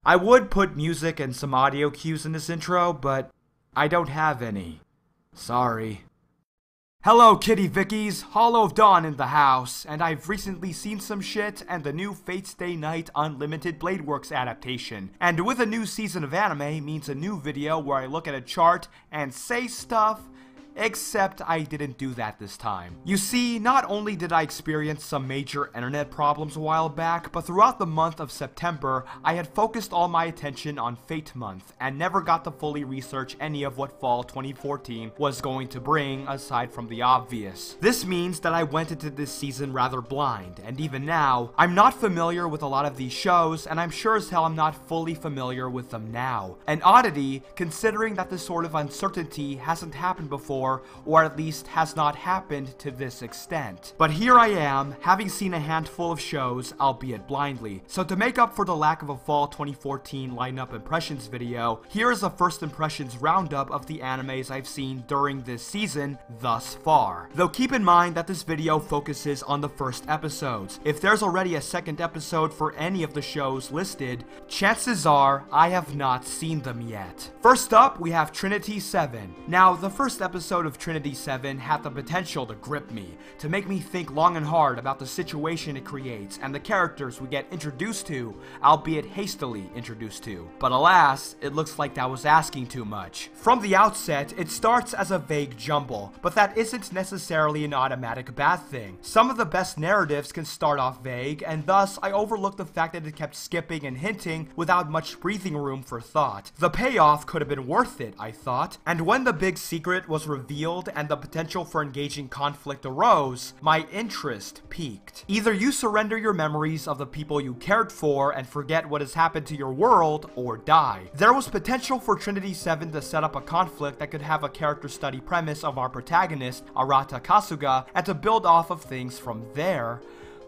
I would put music and some audio cues in this intro, but I don't have any. Sorry. Hello Kitty Vickies, Hollow of Dawn in the house, and I've recently seen some shit and the new Fate Stay Night Unlimited Bladeworks adaptation. And with a new season of anime means a new video where I look at a chart and say stuff, except I didn't do that this time. You see, not only did I experience some major internet problems a while back, but throughout the month of September, I had focused all my attention on Fate Month, and never got to fully research any of what Fall 2014 was going to bring, aside from the obvious. This means that I went into this season rather blind, and even now, I'm not familiar with a lot of these shows, and I'm sure as hell I'm not fully familiar with them now. An oddity, considering that this sort of uncertainty hasn't happened before, or at least has not happened to this extent. But here I am, having seen a handful of shows, albeit blindly. So to make up for the lack of a Fall 2014 lineup impressions video, here is a first impressions roundup of the animes I've seen during this season thus far. Though keep in mind that this video focuses on the first episodes. If there's already a second episode for any of the shows listed, chances are I have not seen them yet. First up, we have Trinity VII. Now, the first episode of Trinity VII had the potential to grip me, to make me think long and hard about the situation it creates and the characters we get introduced to, albeit hastily introduced to. But alas, it looks like that was asking too much. From the outset, it starts as a vague jumble, but that isn't necessarily an automatic bad thing. Some of the best narratives can start off vague, and thus I overlooked the fact that it kept skipping and hinting without much breathing room for thought. The payoff could have been worth it, I thought, and when the big secret was revealed and the potential for engaging conflict arose, my interest peaked. Either you surrender your memories of the people you cared for and forget what has happened to your world, or die. There was potential for Trinity VII to set up a conflict that could have a character study premise of our protagonist, Arata Kasuga, and to build off of things from there.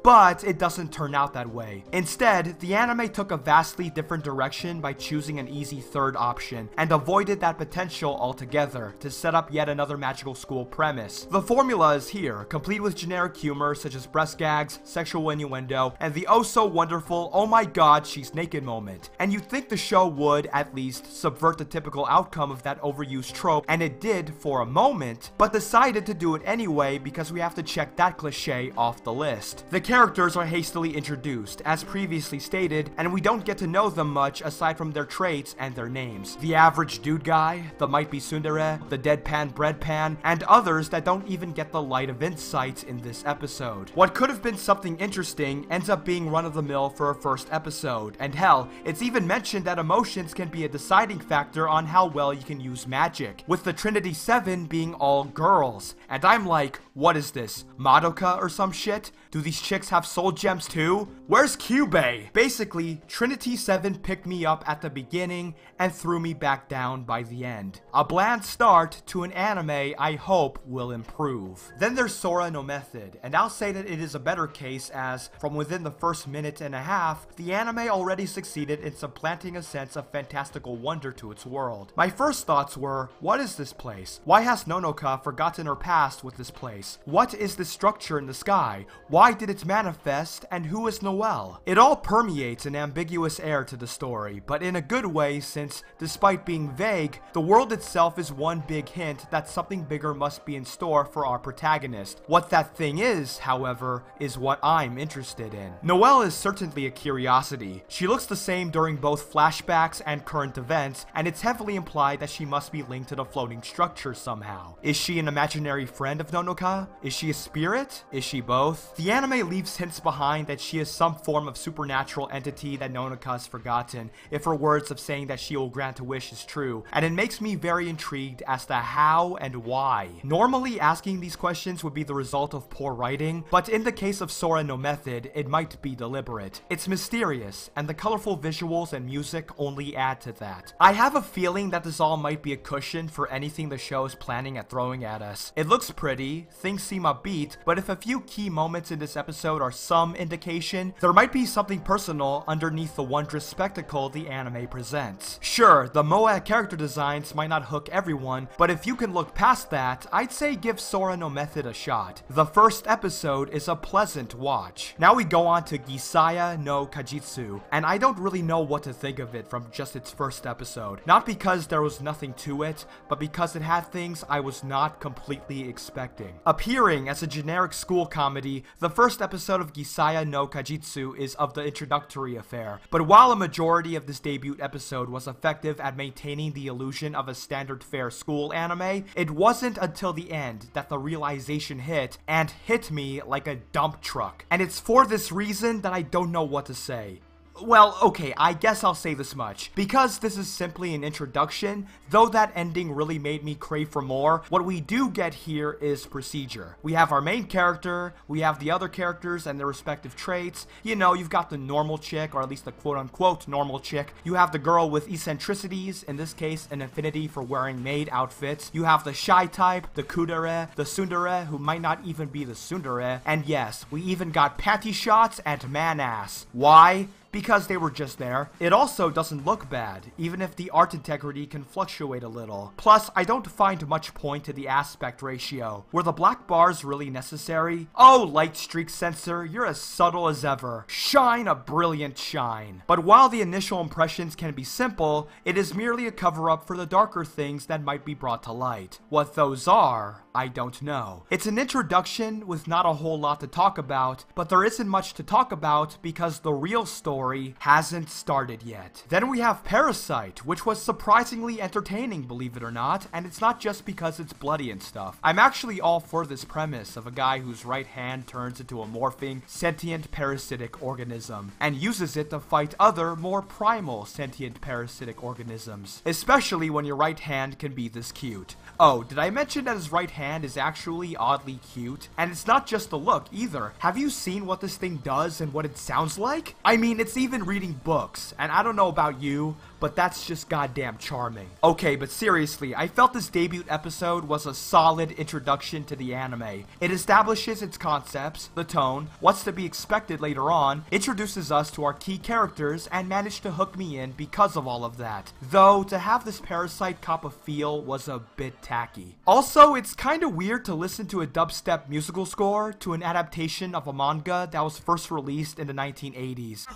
But it doesn't turn out that way. Instead, the anime took a vastly different direction by choosing an easy third option, and avoided that potential altogether to set up yet another magical school premise. The formula is here, complete with generic humor such as breast gags, sexual innuendo, and the oh so wonderful oh my god she's naked moment. And you'd think the show would, at least, subvert the typical outcome of that overused trope, and it did for a moment, but decided to do it anyway because we have to check that cliche off the list. The characters are hastily introduced, as previously stated, and we don't get to know them much aside from their traits and their names. The average dude guy, the might be tsundere, the deadpan breadpan, and others that don't even get the light of insight in this episode. What could have been something interesting ends up being run-of-the-mill for a first episode, and hell, it's even mentioned that emotions can be a deciding factor on how well you can use magic, with the Trinity VII being all girls. And I'm like, what is this, Madoka or some shit? Do these chicks have soul gems too? Where's Kyubey? Basically, Trinity VII picked me up at the beginning and threw me back down by the end. A bland start to an anime I hope will improve. Then there's Sora no Method, and I'll say that it is a better case as, from within the first minute and a half, the anime already succeeded in supplanting a sense of fantastical wonder to its world. My first thoughts were, what is this place? Why has Nonoka forgotten her past with this place? What is this structure in the sky? Why did it manifest, and who is Noelle? It all permeates an ambiguous air to the story, but in a good way since, despite being vague, the world itself is one big hint that something bigger must be in store for our protagonist. What that thing is, however, is what I'm interested in. Noelle is certainly a curiosity. She looks the same during both flashbacks and current events, and it's heavily implied that she must be linked to the floating structure somehow. Is she an imaginary friend of Nonoka? Is she a spirit? Is she both? The anime leaves hints behind that she is some form of supernatural entity that Nonoka has forgotten, if her words of saying that she will grant a wish is true, and it makes me very intrigued as to how and why. Normally, asking these questions would be the result of poor writing, but in the case of Sora no Method, it might be deliberate. It's mysterious, and the colorful visuals and music only add to that. I have a feeling that this all might be a cushion for anything the show is planning at throwing at us. It looks pretty, things seem upbeat, but if a few key moments in in this episode are some indication there might be something personal underneath the wondrous spectacle the anime presents. Sure, the Moe character designs might not hook everyone, but if you can look past that, I'd say give Sora no Method a shot. The first episode is a pleasant watch. Now we go on to Grisaia no Kajitsu, and I don't really know what to think of it from just its first episode. Not because there was nothing to it, but because it had things I was not completely expecting. Appearing as a generic school comedy, the first episode of Grisaia no Kajitsu is of the introductory affair, but while a majority of this debut episode was effective at maintaining the illusion of a standard fare school anime, it wasn't until the end that the realization hit, and hit me like a dump truck. And it's for this reason that I don't know what to say. Well, okay, I guess I'll say this much. Because this is simply an introduction, though that ending really made me crave for more, what we do get here is procedure. We have our main character, we have the other characters and their respective traits. You know, you've got the normal chick, or at least the quote-unquote normal chick. You have the girl with eccentricities, in this case an affinity for wearing maid outfits. You have the shy type, the kudere, the tsundere, who might not even be the tsundere. And yes, we even got panty shots and man-ass. Why? Because they were just there. It also doesn't look bad, even if the art integrity can fluctuate a little. Plus, I don't find much point to the aspect ratio. Were the black bars really necessary? Oh, light streak sensor, you're as subtle as ever. Shine a brilliant shine. But while the initial impressions can be simple, it is merely a cover-up for the darker things that might be brought to light. What those are, I don't know. It's an introduction with not a whole lot to talk about, but there isn't much to talk about because the real story hasn't started yet. Then we have Parasite, which was surprisingly entertaining, believe it or not, and it's not just because it's bloody and stuff. I'm actually all for this premise of a guy whose right hand turns into a morphing, sentient parasitic organism, and uses it to fight other, more primal sentient parasitic organisms, especially when your right hand can be this cute. Oh, did I mention that his right hand is actually oddly cute? And it's not just the look either. Have you seen what this thing does and what it sounds like? I mean, it's even reading books, and I don't know about you, but that's just goddamn charming. Okay, but seriously, I felt this debut episode was a solid introduction to the anime. It establishes its concepts, the tone, what's to be expected later on, introduces us to our key characters, and managed to hook me in because of all of that. Though, to have this Parasite cop a feel was a bit tacky. Also, it's kinda weird to listen to a dubstep musical score to an adaptation of a manga that was first released in the 1980s.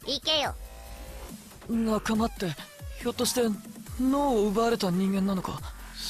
行けよ。仲間ってひょっとして脳を奪われた人間なのか。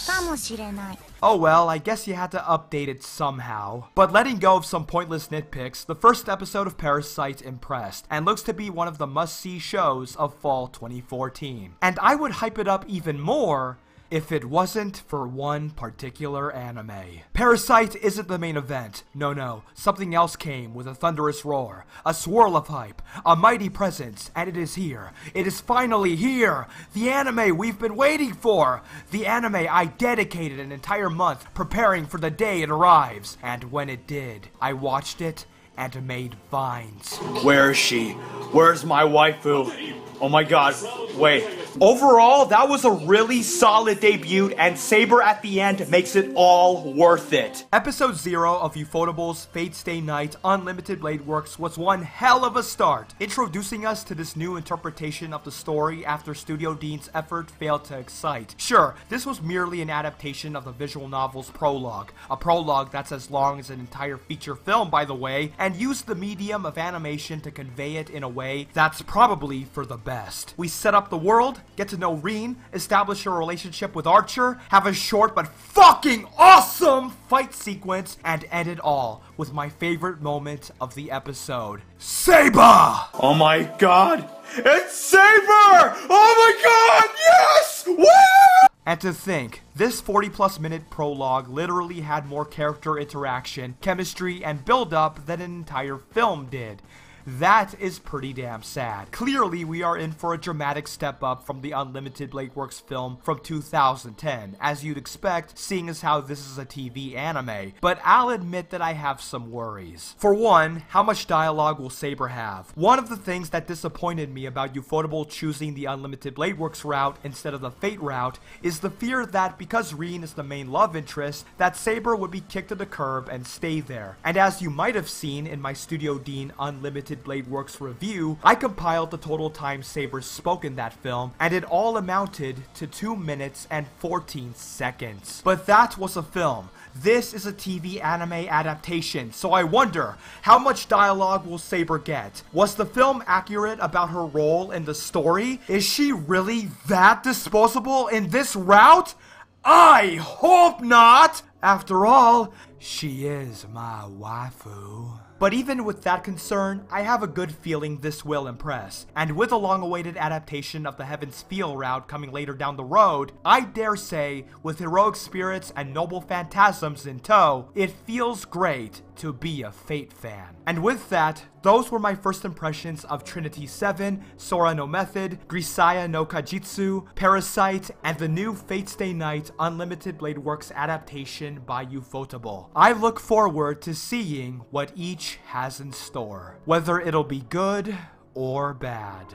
かもしれない。 Oh well, I guess you had to update it somehow. But letting go of some pointless nitpicks, the first episode of Parasite impressed, and looks to be one of the must-see shows of fall 2014. And I would hype it up even more if it wasn't for one particular anime. Parasite isn't the main event. No, something else came with a thunderous roar, a swirl of hype, a mighty presence, and it is here. It is finally here! The anime we've been waiting for! The anime I dedicated an entire month preparing for the day it arrives. And when it did, I watched it and made vines. Where is she? Where's my waifu? Oh my god, wait. Overall, that was a really solid debut, and Saber at the end makes it all worth it. Episode 0 of Ufotable's Fate Stay Night Unlimited Blade Works was one hell of a start, introducing us to this new interpretation of the story after Studio Dean's effort failed to excite. Sure, this was merely an adaptation of the visual novel's prologue, a prologue that's as long as an entire feature film, by the way, and used the medium of animation to convey it in a way that's probably for the best. We set up the world, get to know Reen, establish a relationship with Archer, have a short but fucking awesome fight sequence, and end it all with my favorite moment of the episode. Saber! Oh my god! It's Saber! Oh my god! Yes! Woo! And to think, this 40+ minute prologue literally had more character interaction, chemistry, and build-up than an entire film did. That is pretty damn sad. Clearly, we are in for a dramatic step up from the Unlimited Blade Works film from 2010, as you'd expect, seeing as how this is a TV anime. But I'll admit that I have some worries. For one, how much dialogue will Saber have? One of the things that disappointed me about Ufotable choosing the Unlimited Blade Works route instead of the Fate route is the fear that because Rin is the main love interest, that Saber would be kicked to the curb and stay there. And as you might have seen in my Studio Dean Unlimited Blade Works review, I compiled the total time Saber spoke in that film, and it all amounted to 2 minutes and 14 seconds. But that was a film. This is a TV anime adaptation, so I wonder, how much dialogue will Saber get? Was the film accurate about her role in the story? Is she really that disposable in this route? I hope not! After all, she is my waifu. But even with that concern, I have a good feeling this will impress. And with a long-awaited adaptation of the Heaven's Feel route coming later down the road, I dare say, with heroic spirits and noble phantasms in tow, it feels great to be a Fate fan. And with that, those were my first impressions of Trinity VII, Sora no Method, Grisaia no Kajitsu, Parasite, and the new Fate Stay Night Unlimited Blade Works adaptation by Ufotable. I look forward to seeing what each has in store, whether it'll be good or bad.